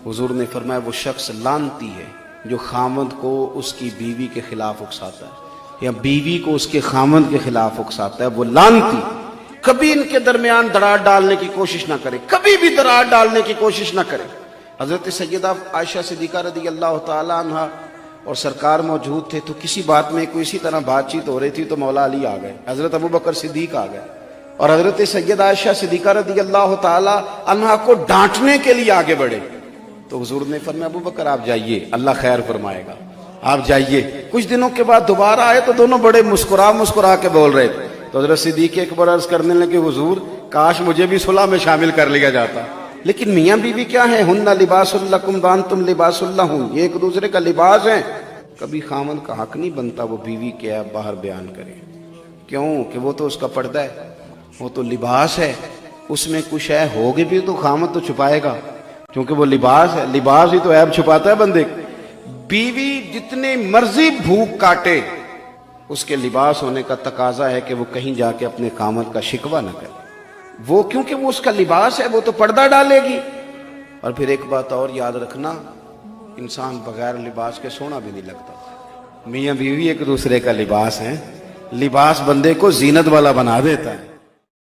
حضور نے فرمایا وہ شخص لعنتی ہے جو خامند کو اس کی بیوی کے خلاف اکساتا ہے یا بیوی کو اس کے خامند کے خلاف اکساتا ہے، وہ لعنتی۔ کبھی ان کے درمیان دراڑ ڈالنے کی کوشش نہ کرے، کبھی بھی دراڑ ڈالنے کی کوشش نہ کرے۔ حضرت سیدہ عائشہ صدیقہ رضی اللہ تعالی عنہ اور سرکار موجود تھے، تو کسی بات میں کوئی اسی طرح بات چیت ہو رہی تھی تو مولا علی آ گئے، حضرت ابوبکر صدیق آ گئے اور حضرت سیدہ عائشہ صدیقہ رضی اللہ تعالی عنہ کو ڈانٹنے کے لیے آگے بڑھے۔ تو حضور نے فرمایا ابوبکر آپ جائیے، اللہ خیر فرمائے گا، آپ جائیے۔ کچھ دنوں کے بعد دوبارہ آئے تو دونوں بڑے مسکرا کے بول رہے تھے۔ تو حضرت صدیق اکبر عرض کرنے لگے حضور کاش مجھے بھی صلح میں شامل کر لیا جاتا، لیکن میاں بیوی کیا ہے، ہن لباس لکم وانتم لباس لہم، یہ ایک دوسرے کا لباس ہے۔ کبھی خامن کا حق نہیں بنتا وہ بیوی کیا باہر بیان کرے، کیوں کہ وہ تو اس کا پردہ ہے، وہ تو لباس ہے، اس میں کچھ ہے ہوگی بھی تو خامن تو چھپائے گا کیونکہ وہ لباس ہے، لباس ہی تو عیب چھپاتا ہے بندے کو۔ بیوی جتنی مرضی بھوک کاٹے اس کے لباس ہونے کا تقاضا ہے کہ وہ کہیں جا کے اپنے خامن کا شکوہ نہ کرے، وہ کیونکہ وہ اس کا لباس ہے، وہ تو پردہ ڈالے گی۔ اور پھر ایک بات اور یاد رکھنا، انسان بغیر لباس کے سونا بھی نہیں لگتا۔ میاں بیوی ایک دوسرے کا لباس ہے، لباس بندے کو زینت والا بنا دیتا ہے۔